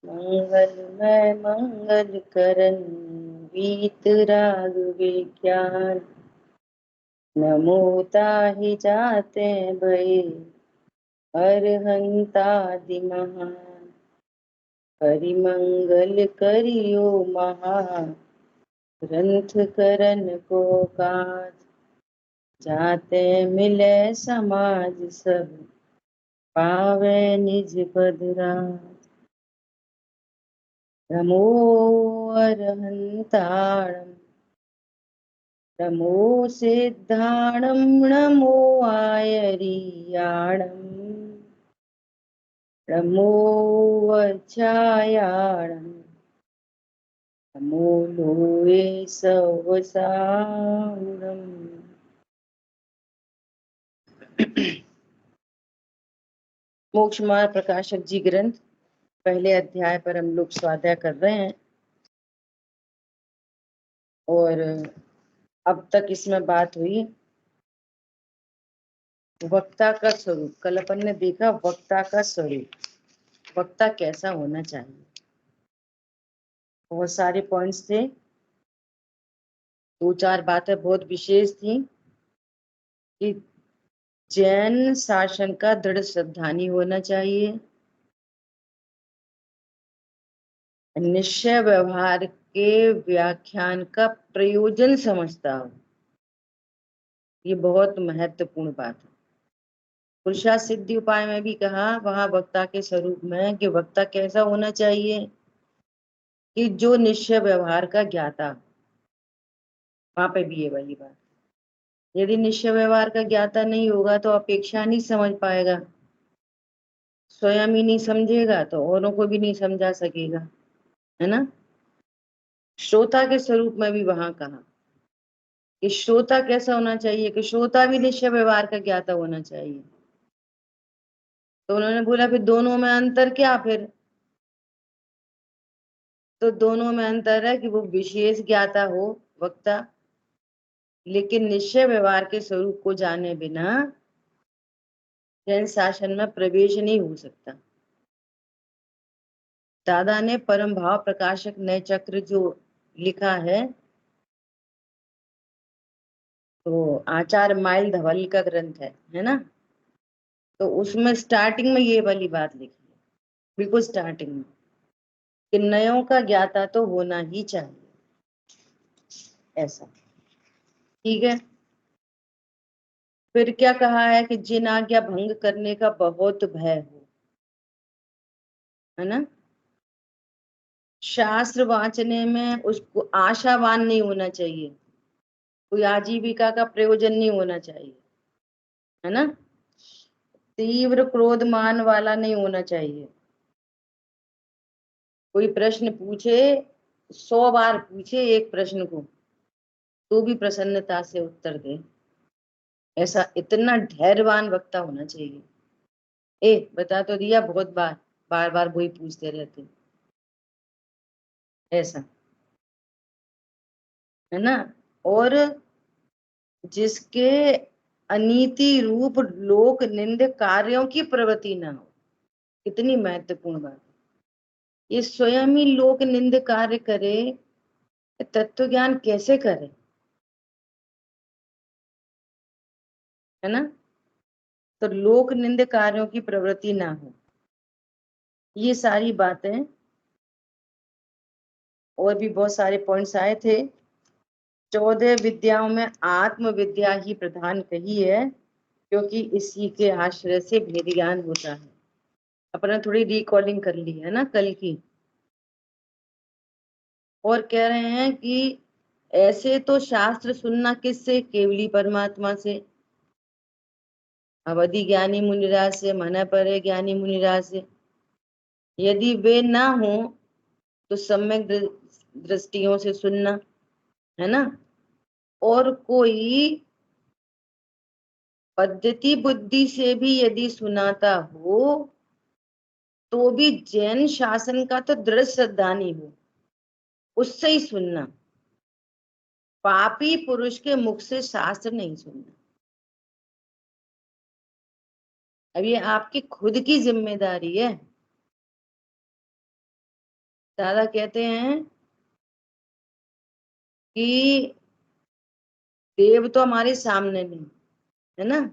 मंगलमय मंगल करन वीत राग विज्ञान। नमो ताहि जाते भय अरहंतादि महान। हरिमंगल करियो महा ग्रंथ करन को काज। जाते मिले समाज सब पावे निज पद राज। नमो अरहंताणं नमो सिद्धाणं नमो आयरियाणं नमो वज्रायाणं नमो लोये सवसानम्। मोक्ष मार्ग प्रकाशक जी ग्रंथ पहले अध्याय पर हम लोग स्वाध्याय कर रहे हैं और अब तक इसमें बात हुई वक्ता का स्वरूप। कल अपन ने देखा वक्ता का स्वरूप, वक्ता कैसा होना चाहिए। बहुत सारे पॉइंट्स थे, दो चार बातें बहुत विशेष थी कि जैन शासन का दृढ़ श्रद्धानी होना चाहिए, निश्चय व्यवहार के व्याख्यान का प्रयोजन समझता हो। ये बहुत महत्वपूर्ण बात है। पुरुषा सिद्धि उपाय में भी कहा वहां वक्ता के स्वरूप में कि वक्ता कैसा होना चाहिए कि जो निश्चय व्यवहार का ज्ञाता। वहां पे भी ये वाली बात, यदि निश्चय व्यवहार का ज्ञाता नहीं होगा तो अपेक्षा नहीं समझ पाएगा, स्वयं ही नहीं समझेगा तो औरों को भी नहीं समझा सकेगा, है ना। श्रोता के स्वरूप में भी वहां कहा कि श्रोता कैसा होना चाहिए कि श्रोता भी निश्चय व्यवहार का ज्ञाता होना चाहिए। तो उन्होंने बोला फिर दोनों में अंतर क्या फिर, तो दोनों में अंतर है कि वो विशेष ज्ञाता हो वक्ता, लेकिन निश्चय व्यवहार के स्वरूप को जाने बिना जैन शासन में प्रवेश नहीं हो सकता। दादा ने परम भाव प्रकाशक नए चक्र जो लिखा है, तो आचार्य माइल धवल का ग्रंथ है ना, तो उसमें स्टार्टिंग में ये वाली बात लिखी है, बिल्कुल स्टार्टिंग में, कि नयों का ज्ञाता तो होना ही चाहिए, ऐसा। ठीक है। फिर क्या कहा है कि जिन आज्ञा भंग करने का बहुत भय हो, है ना। शास्त्र वांचने में उसको आशावान नहीं होना चाहिए, कोई आजीविका का प्रयोजन नहीं होना चाहिए, है ना। तीव्र क्रोध मान वाला नहीं होना चाहिए। कोई प्रश्न पूछे, 100 बार पूछे एक प्रश्न को तो भी प्रसन्नता से उत्तर दे, ऐसा इतना धैर्यवान वक्ता होना चाहिए। ए बता तो दिया बहुत बार, बार बार वही पूछते रहते, ऐसा, है ना। और जिसके अनीति रूप लोक निंद कार्यों की प्रवृत्ति ना हो। कितनी महत्वपूर्ण बात है, ये स्वयं ही लोक निंद कार्य करे, तत्व ज्ञान कैसे करे, है ना। तो लोक निंद कार्यों की प्रवृत्ति ना हो, ये सारी बातें। और भी बहुत सारे पॉइंट्स आए थे। 14 विद्याओं में आत्म विद्या ही प्रधान कही है, क्योंकि इसी के आश्रय से भेद ज्ञान होता है। अपने थोड़ी रिकॉर्डिंग कर ली है ना कल की। और कह रहे हैं कि ऐसे तो शास्त्र सुनना किससे, केवली परमात्मा से, अवधि ज्ञानी मुनिराज से, मन परे ज्ञानी मुनिराज से। यदि वे ना हो तो सम्यक दृष्टियों से सुनना, है ना। और कोई पद्धति बुद्धि से भी यदि सुनाता हो तो भी जैन शासन का तो दृढ़ श्रद्धा नहीं हो, उससे ही सुनना। पापी पुरुष के मुख से शास्त्र नहीं सुनना। अब ये आपकी खुद की जिम्मेदारी है दादा कहते हैं कि देव तो हमारे सामने नहीं है ना,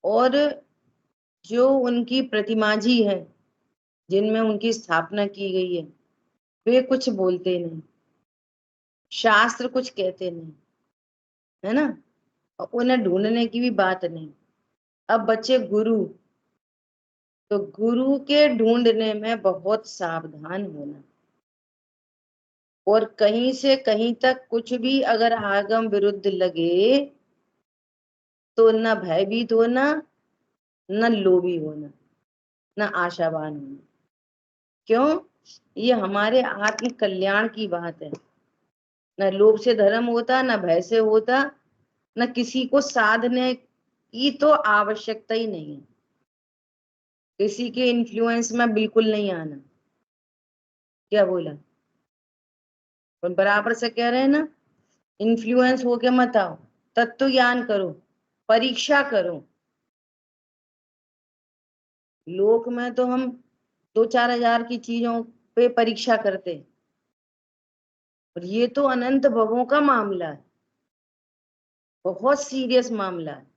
और जो उनकी प्रतिमा जी है जिनमें उनकी स्थापना की गई है, वे कुछ बोलते नहीं, शास्त्र कुछ कहते नहीं, है ना, और उन्हें ढूंढने की भी बात नहीं। अब बच्चे गुरु, तो गुरु के ढूंढने में बहुत सावधान होना, और कहीं से कहीं तक कुछ भी अगर आगम विरुद्ध लगे तो न भयभीत होना, न लोभी होना, न आशावान होना। क्यों? ये हमारे आत्म कल्याण की बात है। न लोभ से धर्म होता, न भय से होता, न किसी को साधने की तो आवश्यकता ही नहीं है, किसी के इन्फ्लुएंस में बिल्कुल नहीं आना। क्या बोला? और बराबर से कह रहे हैं ना, इन्फ्लुएंस होके मत आओ, तत्व ज्ञान करो, परीक्षा करो। लोक में तो हम 2-4 हजार की चीजों पे परीक्षा करते, और ये तो अनंत भवों का मामला है, बहुत सीरियस मामला है।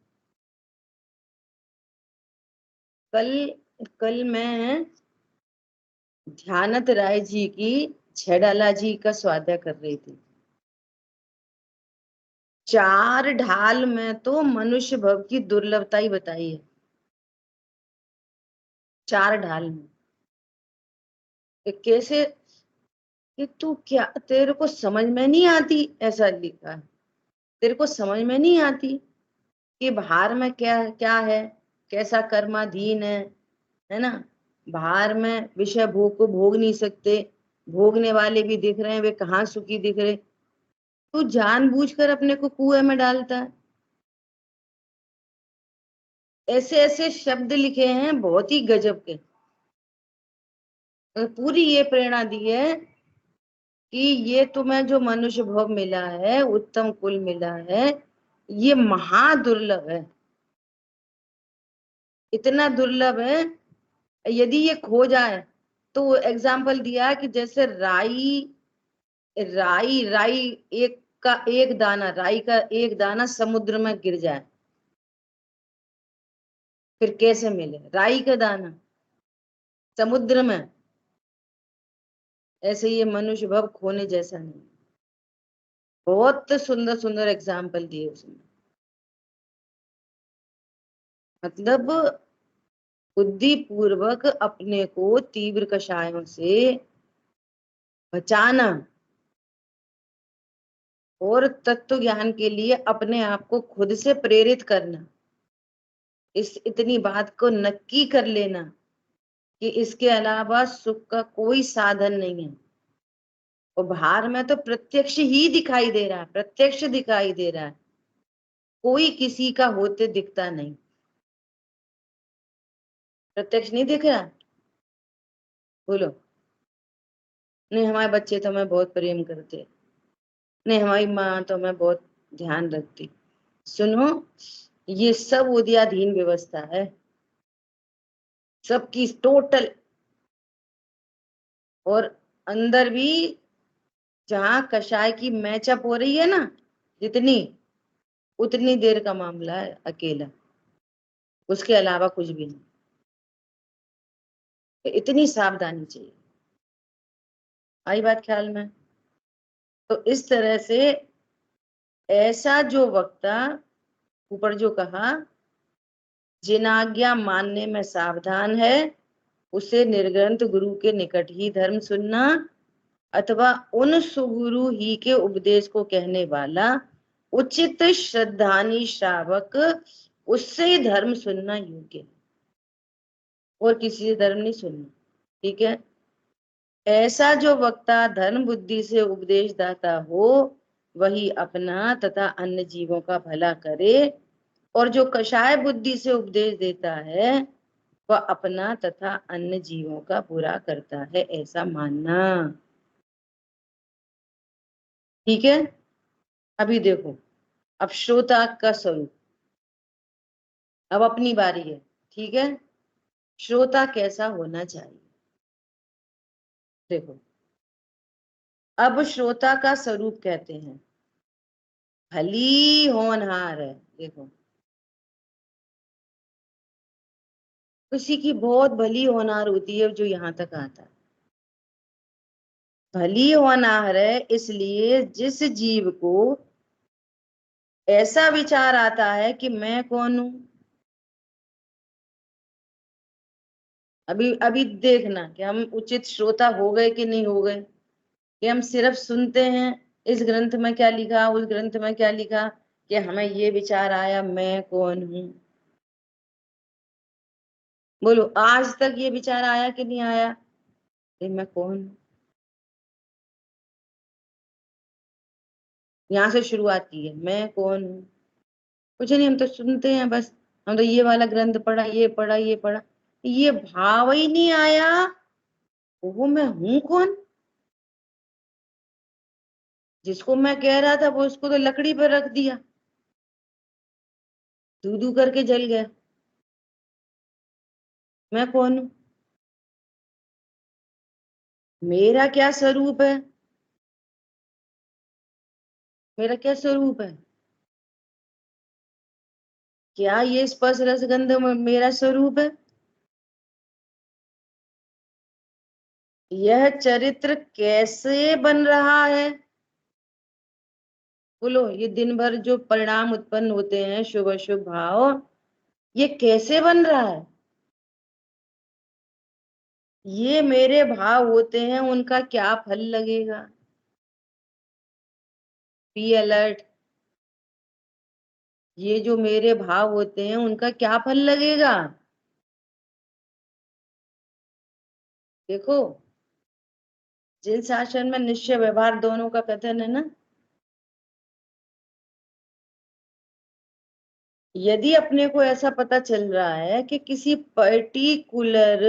कल कल मैं ध्यानत राय जी की छेडाला जी का स्वाध्याय कर रही थी। 4 ढाल में तो मनुष्य भव की दुर्लभता ही बताई है, 4 ढाल में। कैसे कि तू क्या, तेरे को समझ में नहीं आती, ऐसा लिखा है, तेरे को समझ में नहीं आती कि बाहर में क्या क्या है, कैसा कर्माधीन है ना। बाहर में विषय भोग को भोग नहीं सकते, भोगने वाले भी दिख रहे हैं, वे कहाँ सुखी दिख रहे। तू जानबूझकर अपने को कुएं में डालता है। ऐसे ऐसे शब्द लिखे हैं बहुत ही गजब के। पूरी ये प्रेरणा दी है कि ये तुम्हें जो मनुष्य भव मिला है, उत्तम कुल मिला है, ये महादुर्लभ है, इतना दुर्लभ है। यदि ये खो जाए तो एग्जाम्पल दिया कि जैसे राई, राई राई एक का एक दाना, राई का एक दाना समुद्र में गिर जाए, फिर कैसे मिले राई का दाना समुद्र में? ऐसे ये मनुष्य भव खोने जैसा नहीं। बहुत सुंदर सुंदर एग्जाम्पल दिए उसने। मतलब बुद्धि पूर्वक अपने को तीव्र कषायों से बचाना, और तत्व ज्ञान के लिए अपने आप को खुद से प्रेरित करना, इस इतनी बात को नक्की कर लेना कि इसके अलावा सुख का कोई साधन नहीं है। और बाहर में तो प्रत्यक्ष ही दिखाई दे रहा है, प्रत्यक्ष दिखाई दे रहा है, कोई किसी का होते दिखता नहीं। प्रत्यक्ष नहीं दिख रहा? बोलो। नहीं हमारे बच्चे तो हमें बहुत प्रेम करते, नहीं हमारी माँ तो हमें बहुत ध्यान रखती। सुनो, ये सब उदयाधीन व्यवस्था है, सबकी टोटल। और अंदर भी जहां कषाय की मैचअप हो रही है ना, जितनी, उतनी देर का मामला है अकेला, उसके अलावा कुछ भी नहीं। तो इतनी सावधानी चाहिए। आई बात ख्याल में? तो इस तरह से ऐसा जो वक्ता, ऊपर जो कहा, जिनाज्ञा मानने में सावधान है, उसे निर्ग्रंथ गुरु के निकट ही धर्म सुनना, अथवा उन सुगुरु ही के उपदेश को कहने वाला उचित श्रद्धानी श्रावक, उससे ही धर्म सुनना योग्य है, और किसी से धर्म नहीं सुनना। ठीक है? ऐसा जो वक्ता धर्म बुद्धि से उपदेश दाता हो, वही अपना तथा अन्य जीवों का भला करे, और जो कषाय बुद्धि से उपदेश देता है वह अपना तथा अन्य जीवों का बुरा करता है, ऐसा मानना। ठीक है? अभी देखो, अब श्रोता का स्वरूप, अब अपनी बारी है। ठीक है? श्रोता कैसा होना चाहिए? देखो, अब श्रोता का स्वरूप कहते हैं भली होनहार है। देखो, किसी की बहुत भली होनहार होती है जो यहाँ तक आता है। भली होनहार है इसलिए जिस जीव को ऐसा विचार आता है कि मैं कौन हूं। अभी अभी देखना कि हम उचित श्रोता हो गए कि नहीं हो गए, कि हम सिर्फ सुनते हैं इस ग्रंथ में क्या लिखा, उस ग्रंथ में क्या लिखा, कि हमें ये विचार आया मैं कौन हूं। बोलो, आज तक ये विचार आया कि नहीं आया कि मैं कौन हूं। यहाँ से शुरुआत की है, मैं कौन हूं। कुछ नहीं, हम तो सुनते हैं बस। हम तो ये वाला ग्रंथ पढ़ा, ये पढ़ा, ये पढ़ा, ये भाव ही नहीं आया वो मैं हूं कौन। जिसको मैं कह रहा था वो उसको तो लकड़ी पर रख दिया, धू धू करके जल गया। मैं कौन हूं, मेरा क्या स्वरूप है, मेरा क्या स्वरूप है। क्या ये स्पर्श रसगंध मेरा स्वरूप है। यह चरित्र कैसे बन रहा है। बोलो, ये दिन भर जो परिणाम उत्पन्न होते हैं, शुभ अशुभ भाव, ये कैसे बन रहा है। ये मेरे भाव होते हैं, उनका क्या फल लगेगा। Be alert. ये जो मेरे भाव होते हैं उनका क्या फल लगेगा। देखो, जिन शासन में निश्चय व्यवहार दोनों का कथन है ना, यदि अपने को ऐसा पता चल रहा है कि किसी पर्टिकुलर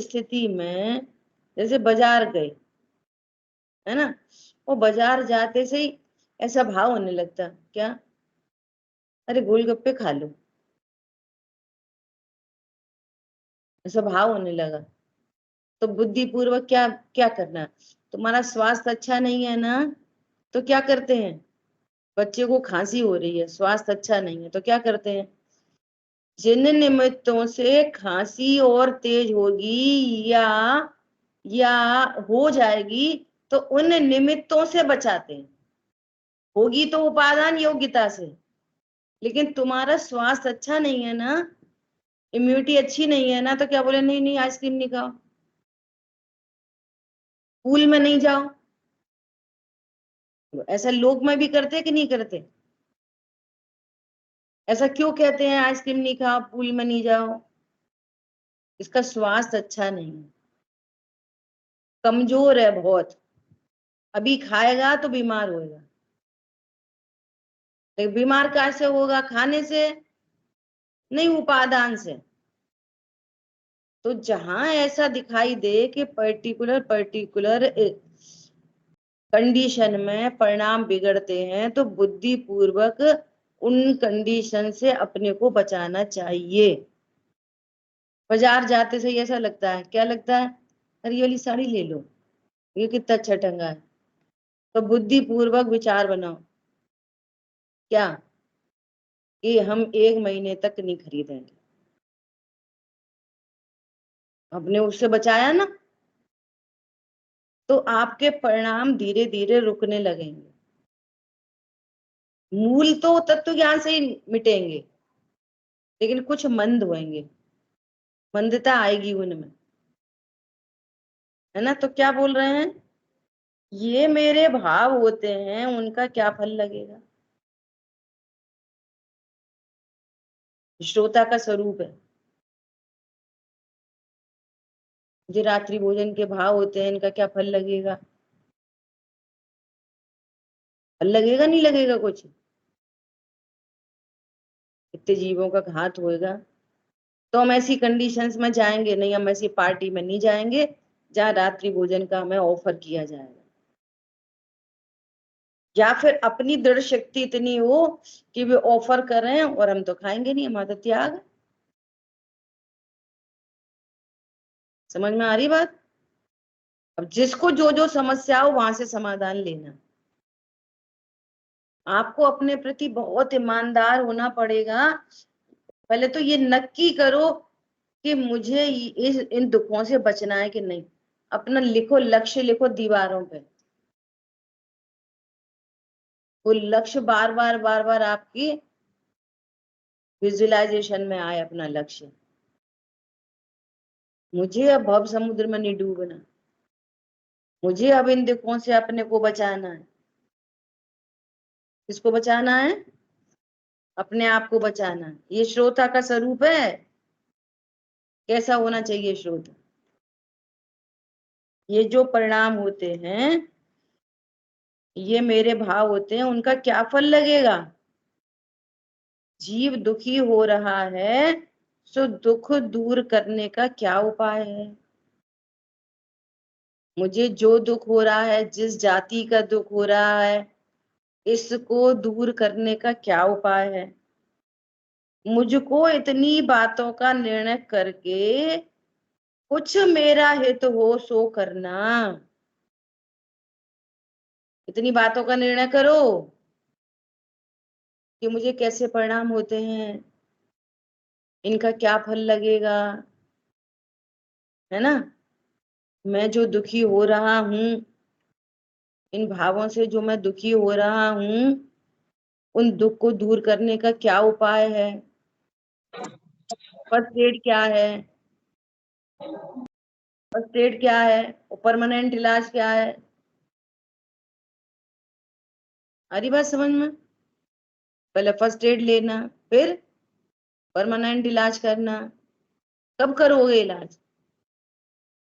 स्थिति में, जैसे बाजार गए, है ना, वो बाजार जाते से ही ऐसा भाव होने लगता, क्या, अरे गोलगप्पे खा लो, ऐसा भाव होने लगा। तो बुद्धिपूर्वक क्या क्या करना, तुम्हारा स्वास्थ्य अच्छा नहीं है ना, तो क्या करते हैं, बच्चे को खांसी हो रही है, स्वास्थ्य अच्छा नहीं है, तो क्या करते हैं, जिन निमित्तों से खांसी और तेज होगी या हो जाएगी, तो उन निमित्तों से बचाते हैं। होगी तो उपादान योग्यता से, लेकिन तुम्हारा स्वास्थ्य अच्छा नहीं है ना, इम्यूनिटी अच्छी नहीं है ना, तो क्या बोले, नहीं नहीं आइसक्रीम नहीं खाओ, पूल में नहीं जाओ। ऐसा लोग में भी करते कि नहीं करते। ऐसा क्यों कहते हैं आइसक्रीम नहीं खाओ, पूल में नहीं जाओ। इसका स्वास्थ्य अच्छा नहीं है, कमजोर है बहुत, अभी खाएगा तो बीमार होएगा। लेकिन बीमार कैसे होगा, खाने से नहीं, उपादान से। तो जहां ऐसा दिखाई दे कि पर्टिकुलर कंडीशन में परिणाम बिगड़ते हैं, तो बुद्धि पूर्वक उन कंडीशन से अपने को बचाना चाहिए। बाजार जाते से ही ऐसा लगता है, क्या लगता है, अरे ये वाली साड़ी ले लो, ये कितना अच्छा टंगा है, तो बुद्धि पूर्वक विचार बनाओ, क्या, कि हम 1 महीने तक नहीं खरीदेंगे। आपने उससे बचाया ना, तो आपके परिणाम धीरे धीरे रुकने लगेंगे। मूल तो तत्व ज्ञान से ही मिटेंगे, लेकिन कुछ मंद होंगे, मंदता आएगी उनमें, है ना। तो क्या बोल रहे हैं, ये मेरे भाव होते हैं, उनका क्या फल लगेगा। श्रोता का स्वरूप है, जो रात्रि भोजन के भाव होते हैं, इनका क्या फल लगेगा। फल लगेगा नहीं लगेगा कुछ, कितने जीवों का घात होएगा। तो हम ऐसी कंडीशंस में जाएंगे नहीं, हम ऐसी पार्टी में नहीं जाएंगे जहां रात्रि भोजन का हमें ऑफर किया जाएगा, या फिर अपनी दृढ़ शक्ति इतनी हो कि वे ऑफर कर रहे हैं और हम तो खाएंगे नहीं, हमारा तो त्याग है। समझ में आ रही बात? अब जिसको जो जो समस्या हो वहां से समाधान लेना। आपको अपने प्रति बहुत ईमानदार होना पड़ेगा। पहले तो ये नक्की करो कि मुझे इन दुखों से बचना है कि नहीं। अपना लिखो, लक्ष्य लिखो दीवारों पे। वो लक्ष्य बार बार बार बार आपकी विजुअलाइजेशन में आए, अपना लक्ष्य। मुझे अब भव समुद्र में नहीं डूबना, मुझे अब इन दुखों से अपने को बचाना है। किसको बचाना है? अपने आप को बचाना है। ये श्रोता का स्वरूप है। कैसा होना चाहिए श्रोता? ये जो परिणाम होते हैं, ये मेरे भाव होते हैं, उनका क्या फल लगेगा? जीव दुखी हो रहा है, सो दुख दूर करने का क्या उपाय है? मुझे जो दुख हो रहा है, जिस जाति का दुख हो रहा है, इसको दूर करने का क्या उपाय है? मुझको इतनी बातों का निर्णय करके कुछ मेरा हित हो सो करना। इतनी बातों का निर्णय करो कि मुझे कैसे परिणाम होते हैं, इनका क्या फल लगेगा, है ना? मैं जो दुखी हो रहा हूं, इन भावों से जो मैं दुखी हो रहा हूं, उन दुख को दूर करने का क्या उपाय है? फर्स्ट एड क्या है? फर्स्ट एड क्या है? परमानेंट इलाज क्या है? हरी बात समझ में? पहले फर्स्ट एड लेना, फिर परमानेंट इलाज करना। कब करोगे इलाज?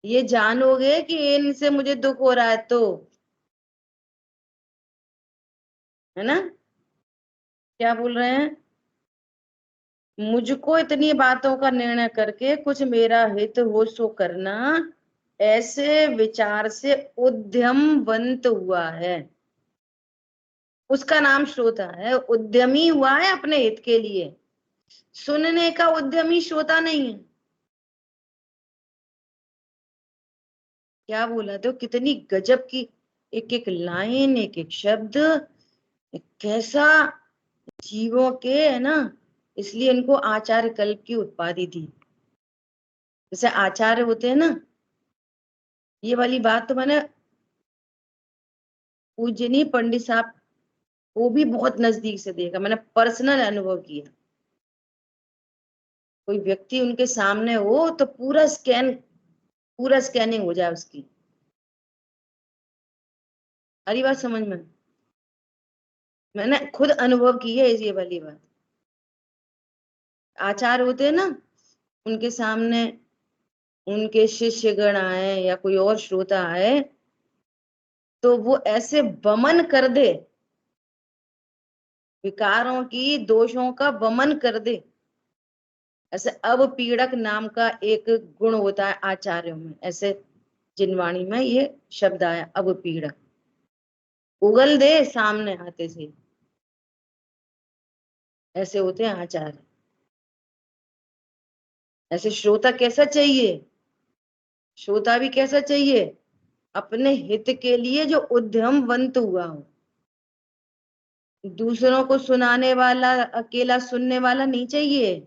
ये जानोगे कि इनसे मुझे दुख हो रहा है तो, है ना? क्या बोल रहे हैं? मुझको इतनी बातों का निर्णय करके कुछ मेरा हित हो सो करना, ऐसे विचार से उद्यमवंत हुआ है, उसका नाम श्रोता है। उद्यमी हुआ है अपने हित के लिए। सुनने का उद्यमी श्रोता नहीं है। क्या बोला? तो कितनी गजब की एक एक लाइन, एक एक शब्द, कैसा जीवों के, है ना? इसलिए इनको आचार्य कल्प की उपाधि दी। जैसे आचार्य होते हैं ना, ये वाली बात तो मैंने पूजनीय पंडित साहब को भी बहुत नजदीक से देखा, मैंने पर्सनल अनुभव किया। कोई व्यक्ति उनके सामने हो तो पूरा स्कैनिंग हो जाए उसकी। हरी बात समझ में? मैंने खुद अनुभव की है ये वाली बात। आचार्य होते हैं ना, उनके सामने उनके शिष्यगण आए या कोई और श्रोता आए, तो वो ऐसे वमन कर दे, विकारों की, दोषों का वमन कर दे। ऐसे अवपीड़क नाम का एक गुण होता है आचार्यों में। ऐसे जिनवाणी में ये शब्द आया, अवपीड़क। उगल दे सामने आते से। ऐसे होते हैं आचार्य। ऐसे श्रोता कैसा चाहिए? श्रोता भी कैसा चाहिए? अपने हित के लिए जो उद्यमवंत हुआ हो। दूसरों को सुनाने वाला, अकेला सुनने वाला नहीं चाहिए।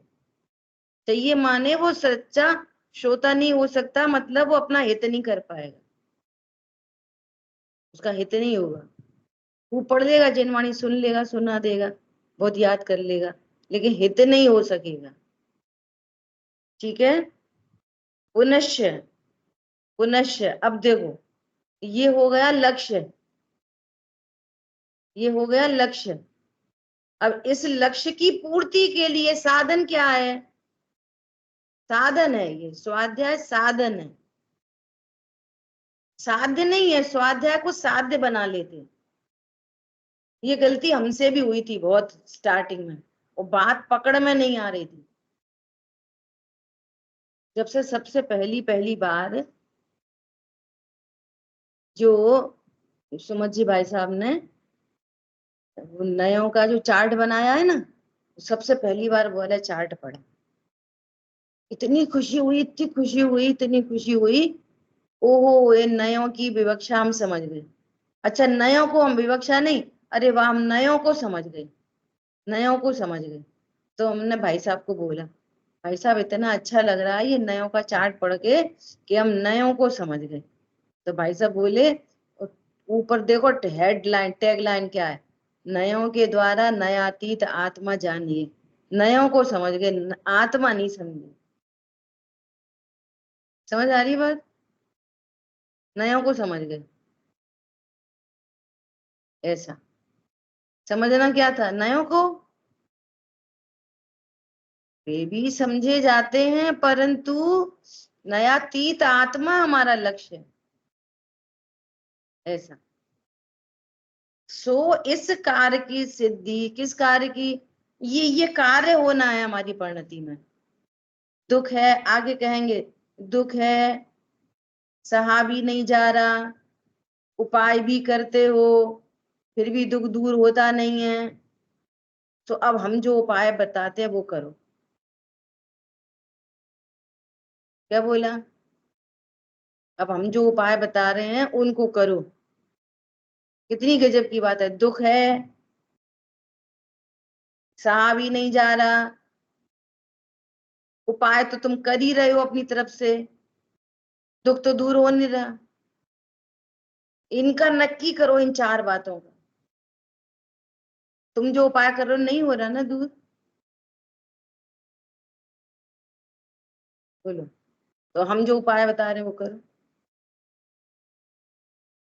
चाहिए माने वो सच्चा श्रोता नहीं हो सकता, मतलब वो अपना हित नहीं कर पाएगा, उसका हित नहीं होगा। वो पढ़ लेगा, जिनवाणी सुन लेगा, सुना देगा, बहुत याद कर लेगा, लेकिन हित नहीं हो सकेगा। ठीक है? पुनश्च, पुनश्च, अब देखो, ये हो गया लक्ष्य, ये हो गया लक्ष्य। अब इस लक्ष्य की पूर्ति के लिए साधन क्या है? साधन है, ये स्वाध्याय साधन है। साध्य नहीं है, स्वाध्याय को साध्य बना लेते। ये गलती हमसे भी हुई थी बहुत स्टार्टिंग में, वो बात पकड़ में नहीं आ रही थी। जब से सबसे पहली पहली बार जो सुमत जी भाई साहब ने वो नयों का जो चार्ट बनाया है ना, सबसे पहली बार वो वाला चार्ट पढ़ा। इतनी खुशी हुई, इतनी खुशी हुई, इतनी खुशी हुई। ओहो, ये नयों की विवक्षा हम समझ गए। अच्छा, नयों को हम विवक्षा नहीं, अरे वाह, हम नयों को समझ गए, नयों को समझ गए। तो हमने भाई साहब को बोला, भाई साहब इतना अच्छा लग रहा है ये नयों का चार्ट पढ़ के कि हम नयों को समझ गए। तो भाई साहब बोले, ऊपर देखो हेडलाइन, टैगलाइन क्या है, नयों के द्वारा नयातीत आत्मा जानिए। नयों को समझ गए, आत्मा नहीं समझे। समझ आ रही बात? नयों को समझ गए, ऐसा समझना क्या था नयों को। वे भी समझे जाते हैं, परंतु नयातीत आत्मा हमारा लक्ष्य है, ऐसा। सो इस कार्य की सिद्धि, किस कार्य की, ये कार्य होना है हमारी परिणति में। दुख है, आगे कहेंगे, दुख है, सहा भी नहीं जा रहा, उपाय भी करते हो, फिर भी दुख दूर होता नहीं है। तो अब हम जो उपाय बताते हैं वो करो। क्या बोला? अब हम जो उपाय बता रहे हैं उनको करो। कितनी गजब की बात है, दुख है, सहा भी नहीं जा रहा, उपाय तो तुम कर ही रहे हो अपनी तरफ से, दुख तो दूर हो नहीं रहा। इनका नक्की करो, इन चार बातों का। तुम जो उपाय कर रहे हो नहीं हो रहा ना दूर, बोलो। तो हम जो उपाय बता रहे हैं वो करो।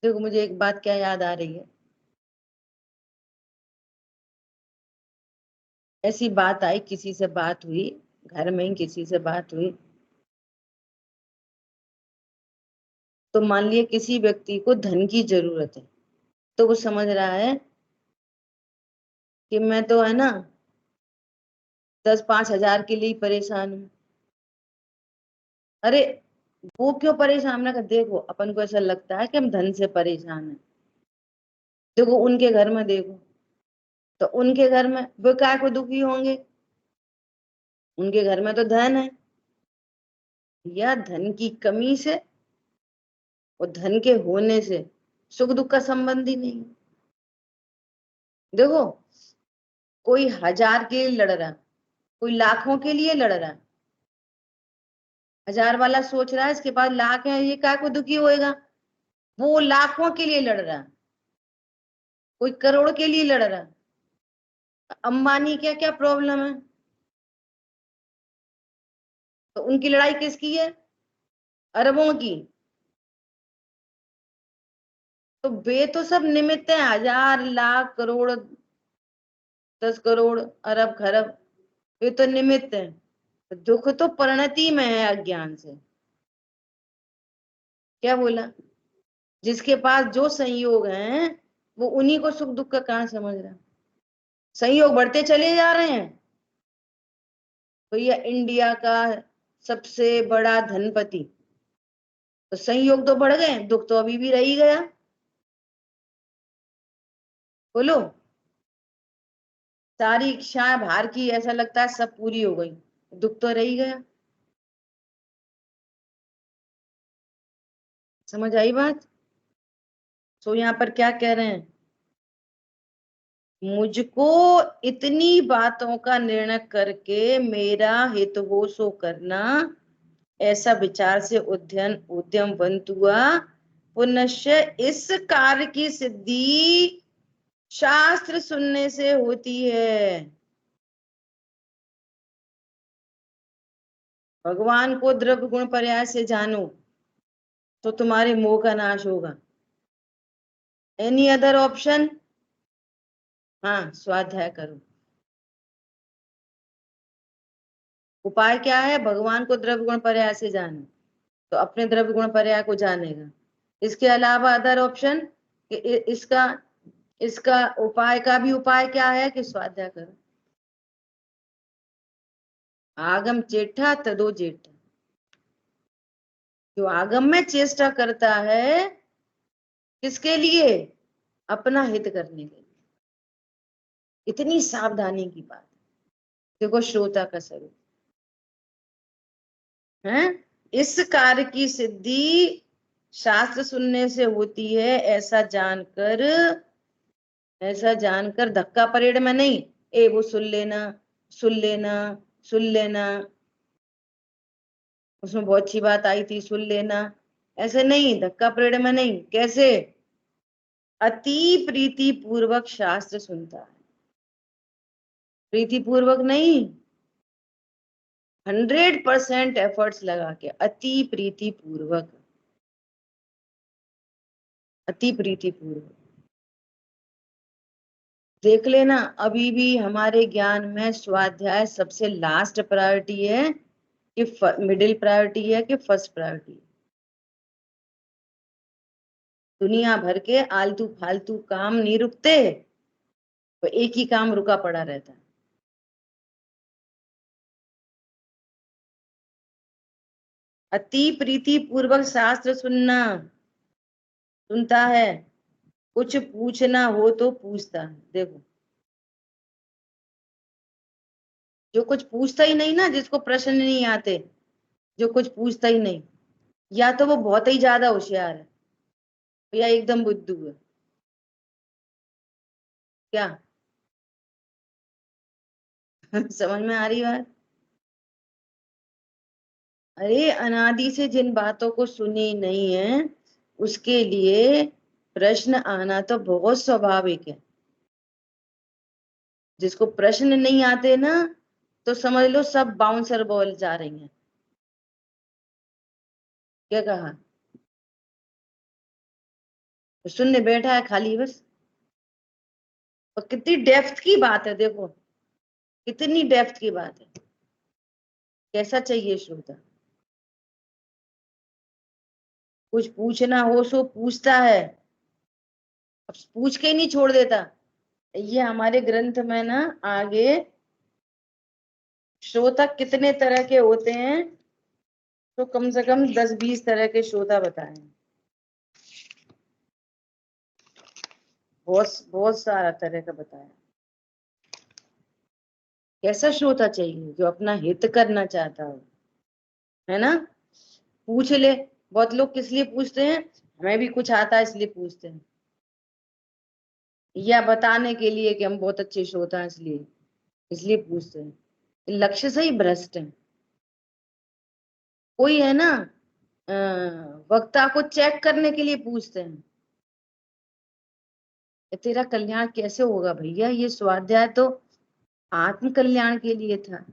देखो, मुझे एक बात क्या याद आ रही है, ऐसी बात आई, किसी से बात हुई, घर में ही किसी से बात हुई। तो मान लिया किसी व्यक्ति को धन की जरूरत है, तो वो समझ रहा है कि मैं तो है ना 10-5 हजार के लिए ही परेशान हूँ। अरे, वो क्यों परेशान? ना, देखो अपन को ऐसा लगता है कि हम धन से परेशान हैं। देखो उनके घर में देखो, तो उनके घर में वो काय को दुखी होंगे? उनके घर में तो धन है, या धन की कमी से और धन के होने से सुख दुख का संबंध ही नहीं है। देखो, कोई 1000 के लिए लड़ रहा, कोई लाखों के लिए लड़ रहा। 1000 वाला सोच रहा है इसके पास लाख है, ये काय को दुखी होएगा? वो लाखों के लिए लड़ रहा, कोई करोड़ के लिए लड़ रहा। अंबानी क्या क्या प्रॉब्लम है, तो उनकी लड़ाई किसकी है? अरबों की। तो वे तो सब निमित्त हैं, 1000 लाख करोड़, 10 करोड़, अरब खरब, वे तो निमित्त हैं। दुख तो परिणति में है अज्ञान से। क्या बोला? जिसके पास जो संयोग हैं वो उन्हीं को सुख दुख का कारण समझ रहा है। संयोग बढ़ते चले जा रहे हैं। तो ये इंडिया का सबसे बड़ा धनपति, तो संयोग तो बढ़ गए, दुख तो अभी भी रह ही गया। बोलो, सारी इच्छाएं बाहर की ऐसा लगता है सब पूरी हो गई, दुख तो रह ही गया। समझ आई बात? सो यहाँ पर क्या कह रहे हैं, मुझको इतनी बातों का निर्णय करके मेरा हित हो सो करना, ऐसा विचार से उद्यम उद्यमवंत हुआ। पुनश्च इस कार्य की सिद्धि शास्त्र सुनने से होती है। भगवान को द्रव्य गुण पर्याय से जानो तो तुम्हारे मोह का नाश होगा। Any other option? हाँ, स्वाध्याय करो। उपाय क्या है? भगवान को द्रव्य गुण पर्याय से जानो, तो अपने द्रव्य गुण पर्याय को जानेगा। इसके अलावा अदर ऑप्शन, इसका इसका उपाय का भी उपाय क्या है कि स्वाध्याय करो। आगम चेठा तदो जेठा, जो आगम में चेष्टा करता है, किसके लिए? अपना हित करने के लिए। इतनी सावधानी की बात। देखो श्रोता का स्वरूप, है। इस कार्य की सिद्धि शास्त्र सुनने से होती है, ऐसा जानकर धक्का परेड में नहीं, वो सुन लेना, सुन लेना, सुन लेना, उसमें बहुत अच्छी बात आई थी, सुन लेना, ऐसे नहीं, धक्का परेड में नहीं। कैसे? अति प्रीति पूर्वक शास्त्र सुनता है, प्रीति पूर्वक नहीं, 100% एफर्ट्स लगा के, अति प्रीति पूर्वक, अति प्रीति पूर्वक। देख लेना, अभी भी हमारे ज्ञान में स्वाध्याय सबसे लास्ट प्रायोरिटी है कि मिडिल प्रायोरिटी है कि फर्स्ट प्रायोरिटी है? दुनिया भर के आलतू फालतू काम नहीं रुकते, तो एक ही काम रुका पड़ा रहता है। अति प्रीति पूर्वक शास्त्र सुनता है, कुछ पूछना हो तो पूछता है। देखो, जो कुछ पूछता ही नहीं ना, जिसको प्रश्न नहीं आते, जो कुछ पूछता ही नहीं, या तो वो बहुत ही ज्यादा होशियार है या एकदम बुद्धू है। क्या समझ में आ रही बात? अरे अनादि से जिन बातों को सुनी नहीं है, उसके लिए प्रश्न आना तो बहुत स्वाभाविक है। जिसको प्रश्न नहीं आते ना, तो समझ लो सब बाउंसर बॉल जा रही हैं। क्या कहा? तो सुनने बैठा है खाली बस। और कितनी डेप्थ की बात है, देखो कितनी डेप्थ की बात है। कैसा चाहिए श्रोता? कुछ पूछना हो सो पूछता है, अब पूछ के ही नहीं छोड़ देता। ये हमारे ग्रंथ में ना आगे श्रोता कितने तरह के होते हैं, तो कम से कम 10-20 तरह के श्रोता बताए हैं। बहुत बहुत सारा तरह का बताया। कैसा श्रोता चाहिए? जो अपना हित करना चाहता हो, है ना। पूछ ले। बहुत लोग किस लिए पूछते हैं? हमें भी कुछ आता है इसलिए पूछते हैं, या बताने के लिए कि हम बहुत अच्छे श्रोता हैं, इसलिए इसलिए पूछते हैं। लक्ष्य से ही भ्रष्ट है। कोई है ना, अ, वक्ता को चेक करने के लिए पूछते हैं, ये तेरा कल्याण कैसे होगा भैया, ये स्वाध्याय तो आत्म कल्याण के लिए था,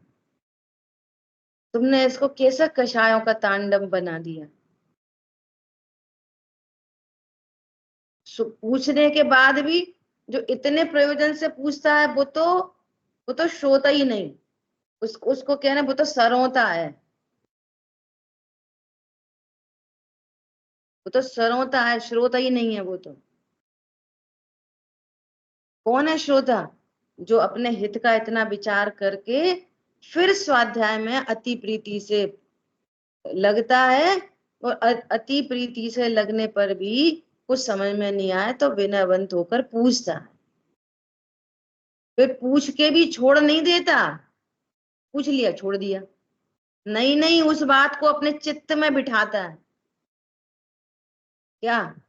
तुमने इसको कैसा कषायों का तांडव बना दिया। पूछने के बाद भी जो इतने प्रयोजन से पूछता है, वो तो श्रोता ही नहीं, उसको कहना वो तो सरोता है, वो तो सरोता है, श्रोता ही नहीं है वो तो। कौन है श्रोता? जो अपने हित का इतना विचार करके फिर स्वाध्याय में अति प्रीति से लगता है, और अति प्रीति से लगने पर भी कुछ समझ में नहीं आए तो विनयवंत होकर पूछता है। फिर पूछ के भी छोड़ नहीं देता, पूछ लिया छोड़ दिया, नहीं नहीं, उस बात को अपने चित्त में बिठाता है। क्या?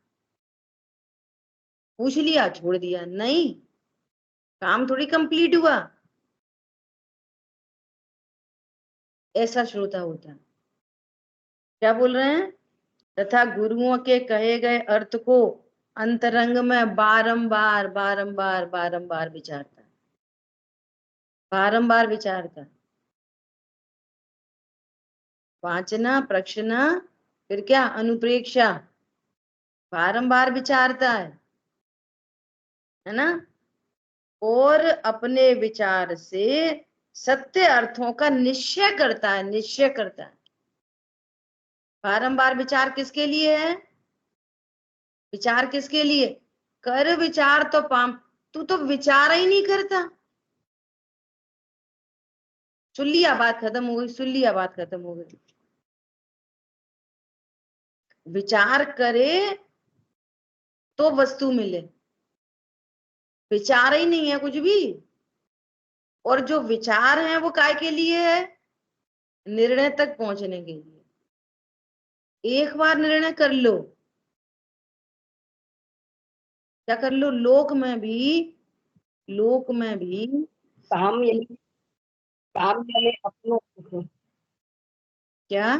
पूछ लिया छोड़ दिया नहीं, काम थोड़ी कंप्लीट हुआ। ऐसा श्रोता होता है। क्या बोल रहे हैं? तथा गुरुओं के कहे गए अर्थ को अंतरंग में बारंबार बारंबार बारंबार विचारता है, बारंबार विचारता है। वाचना, प्रक्षना, फिर क्या, अनुप्रेक्षा, बारंबार विचारता है ना। और अपने विचार से सत्य अर्थों का निश्चय करता है, निश्चय करता है। बारंबार विचार किसके लिए है? विचार किसके लिए? कर विचार तो पाम, तू तो विचार ही नहीं करता। सुन लिया बात खत्म हो गई, सुन लिया बात खत्म हो गई। विचार करे तो वस्तु मिले, विचार ही नहीं है कुछ भी। और जो विचार है वो काय के लिए है? निर्णय तक पहुंचने के लिए। एक बार निर्णय कर लो, क्या कर लो, लोक में भी काम यानी अपनों को क्या,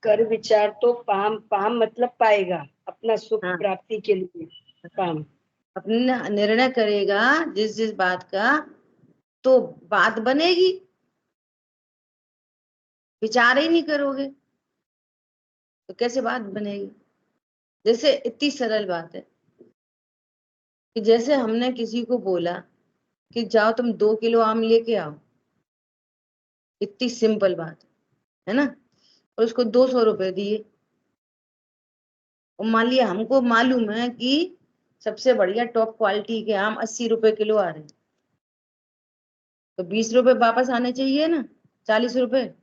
कर विचार तो पाम मतलब पाएगा, अपना सुख हाँ, प्राप्ति के लिए काम। अपने निर्णय करेगा जिस जिस बात का, तो बात बनेगी। विचार ही नहीं करोगे तो कैसे बात बनेगी। जैसे इतनी सरल बात है कि जैसे हमने किसी को बोला कि जाओ तुम 2 किलो आम लेके आओ, इतनी सिंपल बात है ना, और उसको 200 रुपए दिए। और मान लिया हमको मालूम है कि सबसे बढ़िया टॉप क्वालिटी के आम 80 रुपए किलो आ रहे हैं, तो 20 रुपए वापस आने चाहिए ना, 40 रुपए।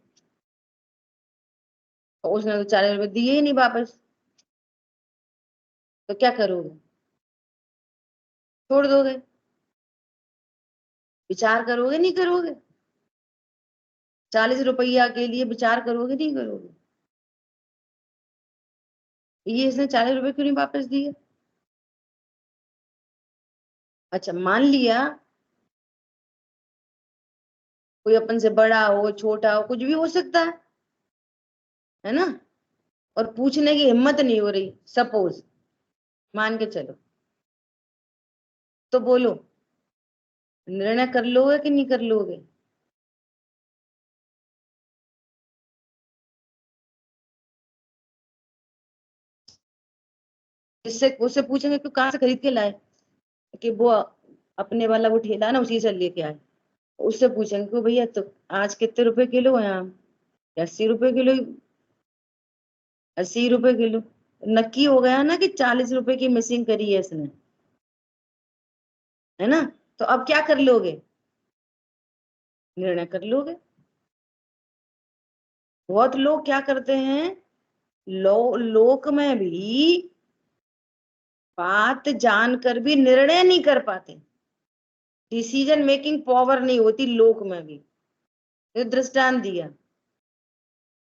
और उसने तो 40 रुपए दिए ही नहीं वापस, तो क्या करोगे, छोड़ दोगे, विचार करोगे नहीं करोगे, 40 रुपया के लिए विचार करोगे नहीं करोगे, ये इसने 40 रुपए क्यों नहीं वापस दिए। अच्छा, मान लिया कोई अपन से बड़ा हो छोटा हो कुछ भी हो सकता है ना, और पूछने की हिम्मत नहीं हो रही, सपोज मान के चलो, तो बोलो, निर्णय कर लोगे कि नहीं कर लोगे। इससे उससे पूछेंगे कि कहाँ से खरीद के लाए, कि वो अपने वाला वो ठेला है ना उसी से लेके आए। उससे पूछेंगे कि भैया तो आज कितने रुपए किलो है आम, 80 रुपए किलो, 80 रुपए किलो। नक्की हो गया ना कि 40 रुपए की मिसिंग करी है इसने, है ना। तो अब क्या कर लोगे, निर्णय कर लोगे। बहुत लोग क्या करते हैं, लोक में भी बात जानकर भी निर्णय नहीं कर पाते, डिसीजन मेकिंग पावर नहीं होती लोक में भी। ये दृष्टांत दिया,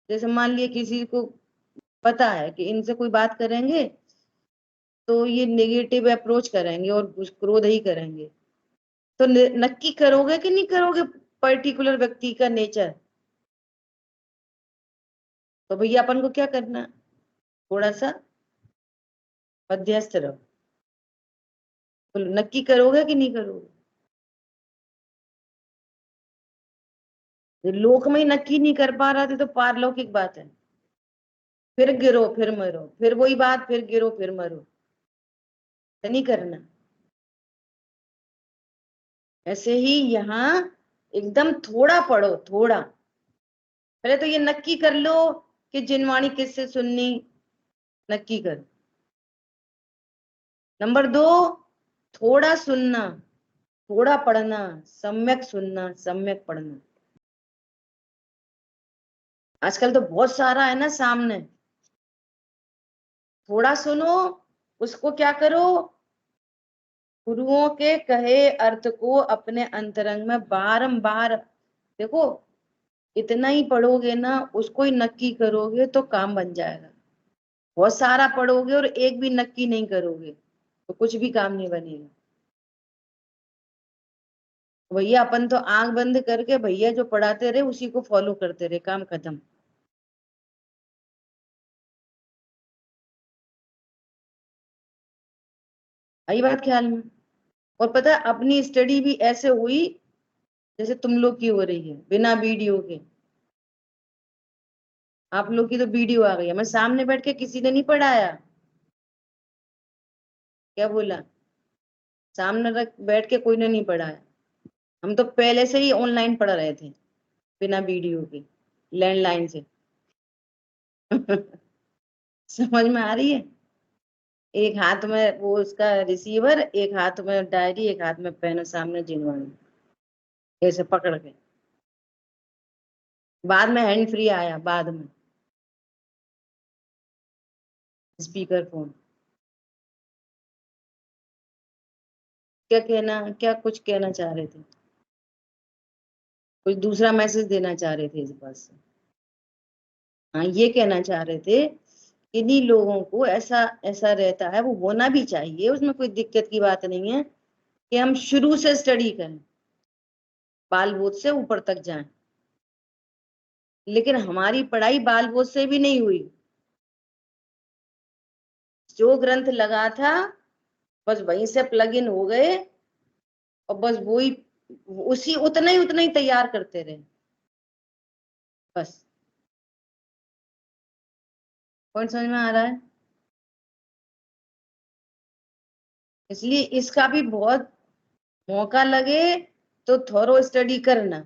जैसे मान लिया किसी को पता है कि इनसे कोई बात करेंगे तो ये नेगेटिव अप्रोच करेंगे और क्रोध ही करेंगे, तो नक्की करोगे कि नहीं करोगे पर्टिकुलर व्यक्ति का नेचर। तो भैया अपन को क्या करना है, थोड़ा सा मध्यस्थ रहो, बोलो नक्की करोगे कि नहीं करोगे। लोक में ही नक्की नहीं कर पा रहा थे तो पारलौकिक बात है, फिर गिरो फिर मरो, फिर वही बात, फिर गिरो फिर मरो, तो नहीं करना। ऐसे ही यहाँ एकदम थोड़ा पढ़ो, थोड़ा पहले तो ये नक्की कर लो कि जिनवाणी किससे सुननी, नक्की कर। नंबर 2, थोड़ा सुनना, थोड़ा पढ़ना, सम्यक सुनना सम्यक पढ़ना। आजकल तो बहुत सारा है ना सामने, थोड़ा सुनो, उसको क्या करो, गुरुओं के कहे अर्थ को अपने अंतरंग में बारंबार देखो। इतना ही पढ़ोगे ना, उसको ही नक्की करोगे तो काम बन जाएगा। बहुत सारा पढ़ोगे और एक भी नक्की नहीं करोगे तो कुछ भी काम नहीं बनेगा। भैया अपन तो आंख बंद करके भैया जो पढ़ाते रहे उसी को फॉलो करते रहे, काम खत्म। आई बात ख्याल में। और पता है अपनी स्टडी भी ऐसे हुई जैसे तुम लोग की हो रही है, बिना वीडियो के। आप लोग की तो वीडियो आ गई है, मैं सामने बैठ के किसी ने नहीं पढ़ाया। क्या बोला, सामने रख बैठ के कोई ने नहीं पढ़ाया। हम तो पहले से ही ऑनलाइन पढ़ रहे थे बिना वीडियो के, लैंडलाइन से। समझ में आ रही है, एक हाथ में वो उसका रिसीवर, एक हाथ में डायरी, एक हाथ में पेन, सामने जिनवानी, ऐसे पकड़ के। बाद में हैंड फ्री आया, बाद में स्पीकर फोन। क्या कहना, क्या कुछ कहना चाह रहे थे। कुछ दूसरा मैसेज देना चाह रहे थे इस बात से। हाँ, ये कहना चाह रहे थे इन्हीं लोगों को ऐसा ऐसा रहता है, वो होना भी चाहिए, उसमें कोई दिक्कत की बात नहीं है कि हम शुरू से स्टडी करें, बाल बोध से ऊपर तक जाएं। लेकिन हमारी पढ़ाई बाल बोध से भी नहीं हुई। जो ग्रंथ लगा था बस वहीं से प्लग इन हो गए, और बस वही उसी उतना ही तैयार करते रहे बस। कौन समझ में आ रहा है? इसलिए इसका भी बहुत मौका लगे तो थोरो स्टडी करना,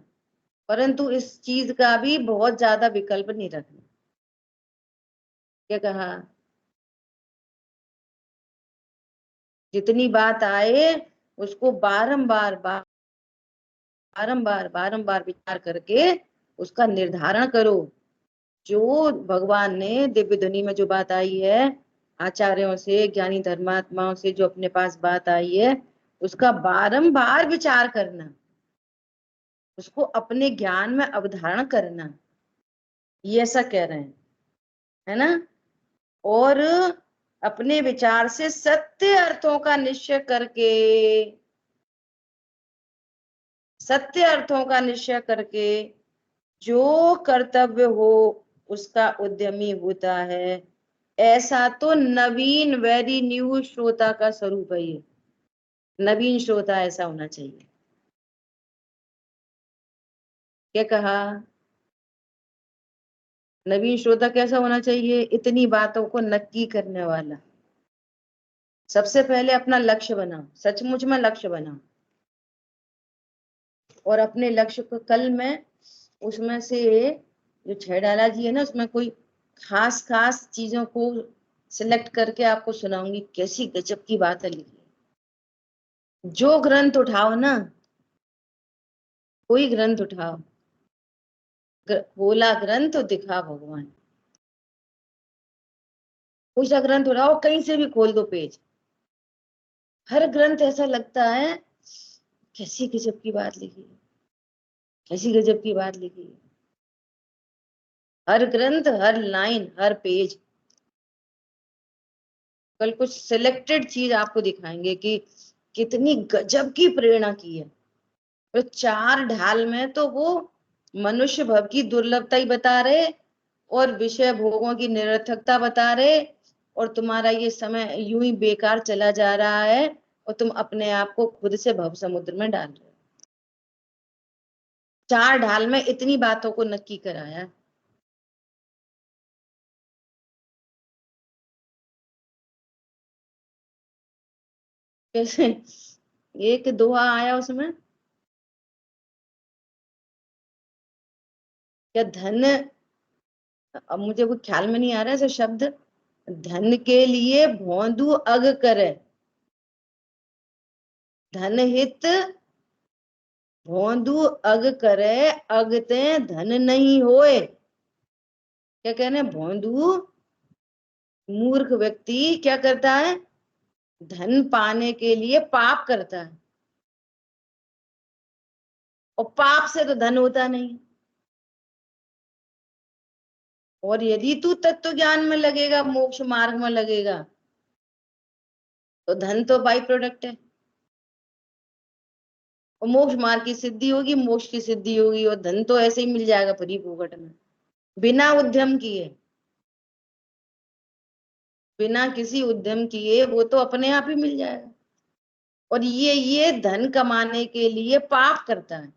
परंतु इस चीज का भी बहुत ज्यादा विकल्प नहीं रखना। क्या कहा? जितनी बात आए उसको बारंबार विचार करके उसका निर्धारण करो। जो भगवान ने दिव्य ध्वनि में जो बात आई है, आचार्यों से, ज्ञानी धर्मात्माओं से जो अपने पास बात आई है, उसका बारंबार विचार करना, उसको अपने ज्ञान में अवधारण करना, ये ऐसा कह रहे हैं, है ना। और अपने विचार से सत्य अर्थों का निश्चय करके, सत्य अर्थों का निश्चय करके जो कर्तव्य हो उसका उद्यमी होता है। ऐसा तो नवीन वेरी न्यू श्रोता का स्वरूप है। ये नवीन श्रोता ऐसा होना चाहिए। क्या कहा? नवीन श्रोता कैसा होना चाहिए? इतनी बातों को नक्की करने वाला। सबसे पहले अपना लक्ष्य बनाओ, सचमुच में लक्ष्य बनाओ, और अपने लक्ष्य को कल में उसमें से जो छैडाला जी है ना, उसमें कोई खास खास चीजों को सिलेक्ट करके आपको सुनाऊंगी, कैसी गजब की बात है लिखी। जो ग्रंथ उठाओ ना, कोई ग्रंथ उठाओ, बोला ग्रंथ तो दिखा भगवान। कोई सा ग्रंथ उठाओ, कहीं से भी खोल दो पेज, हर ग्रंथ ऐसा लगता है कैसी गजब की बात लिखी है, कैसी गजब की बात लिखी है। हर ग्रंथ, हर लाइन, हर पेज। कल कुछ सिलेक्टेड चीज आपको दिखाएंगे कि कितनी गजब की प्रेरणा की है। तो चार ढाल में तो वो मनुष्य भव की दुर्लभता ही बता रहे, और विषय भोगों की निरर्थकता बता रहे, और तुम्हारा ये समय यूं ही बेकार चला जा रहा है, और तुम अपने आप को खुद से भव समुद्र में डाल रहे हो। चार ढाल में इतनी बातों को नक्की कराया। कैसे? एक दोहा आया उसमें, क्या धन, अब मुझे वो ख्याल में नहीं आ रहा है ऐसा शब्द, धन के लिए भौंदू अग करे, धन हित भौंदू अग करे, अगते धन नहीं होए। क्या कहने? भौंदू मूर्ख व्यक्ति क्या करता है? धन पाने के लिए पाप करता है, और पाप से तो धन होता नहीं। और यदि तू तत्व ज्ञान में लगेगा, मोक्ष मार्ग में लगेगा, तो धन तो बाई प्रोडक्ट है, और मोक्ष मार्ग की सिद्धि होगी, मोक्ष की सिद्धि होगी, और धन तो ऐसे ही मिल जाएगा फ्री फोकट में, बिना उद्यम किए, बिना किसी उद्यम किए वो तो अपने आप ही मिल जाएगा। और ये धन कमाने के लिए पाप करता है,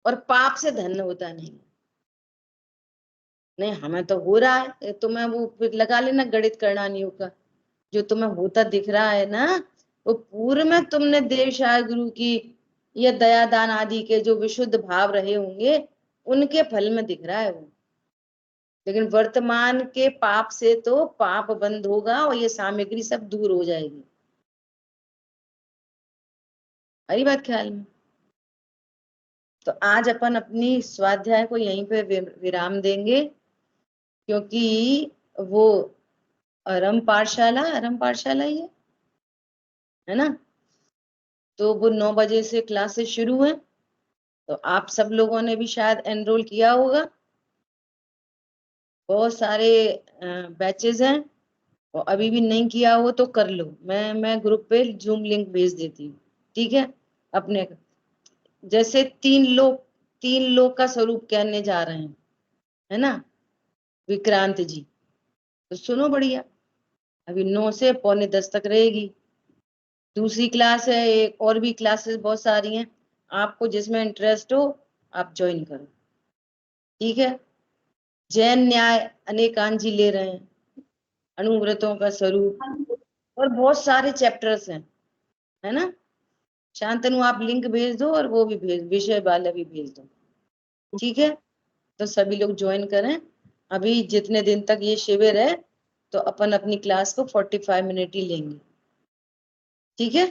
और पाप से धन होता नहीं। नहीं, हमें तो हो रहा है, तुम्हें वो फिर लगा लेना गणित करणानियों का, जो तुम्हें होता दिख रहा है ना, वो पूर्व में तुमने देव शाह गुरु की या दया दान आदि के जो विशुद्ध भाव रहे होंगे, उनके फल में दिख रहा है वो। लेकिन वर्तमान के पाप से तो पाप बंद होगा, और ये सामग्री सब दूर हो जाएगी। हरी बात ख्याल में। तो आज अपन अपनी स्वाध्याय को यहीं पे विराम देंगे, क्योंकि वो आरंभ पाठशाला ही है ना। तो वो 9 बजे से क्लासेस शुरू है, तो आप सब लोगों ने भी शायद एनरोल किया होगा, बहुत सारे बैचेस हैं, और अभी भी नहीं किया हो तो कर लो। मैं ग्रुप पे जूम लिंक भेज देती हूँ, ठीक है। अपने जैसे 3 लोग का स्वरूप कहने जा रहे हैं, है ना, विक्रांत जी, तो सुनो बढ़िया। अभी 9 से 9:45 तक रहेगी। दूसरी क्लास है, एक और भी क्लासेस बहुत सारी हैं, आपको जिसमें इंटरेस्ट हो आप ज्वाइन करो, ठीक है। जैन न्याय अनेकांत जी ले रहे हैं, अनुव्रतों का स्वरूप, और बहुत सारे चैप्टर्स हैं, है ना। शांतनु आप लिंक भेज दो, और वो भी भेज, विषय वाला भी भेज दो, ठीक है। तो सभी लोग ज्वाइन करें। अभी जितने दिन तक ये शिविर है, तो अपन अपनी क्लास को 45 मिनट ही लेंगे, ठीक है।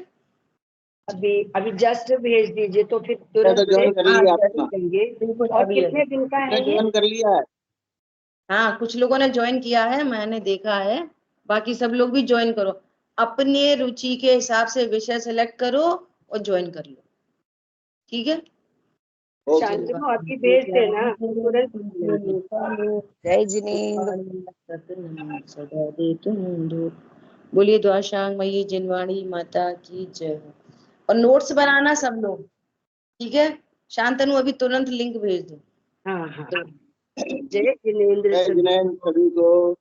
अभी अभी जस्ट भेज दीजिए तो फिर तो तुरंत से ज्वाइन कर लिया आपने? देंगे। बिल्कुल, और अभी कितने दिन का है ये? ज्वाइन कर लिया है? हाँ, कुछ लोगों ने ज्वाइन किया है, मैंने देखा है। बाकी सब लोग भी ज्वाइन करो, अपने रुचि के हिसाब से विषय सेलेक्ट करो और ज्वाइन कर लो, ठीक है। ओके। शांतनु अभी भेज देना तुरंत। जय जिनेन्द्र सदा दे तुम दूर। बोलिए द्वाशांग मयी जिनवाणी माता की जय हो। और नोट्स बनाना सब लोग, ठीक है। शांतनु अभी तुरंत लिंक भेज दो। हाँ हाँ, जय जिनेन्द्र जय सभी। जिनेन्द्र सभी को।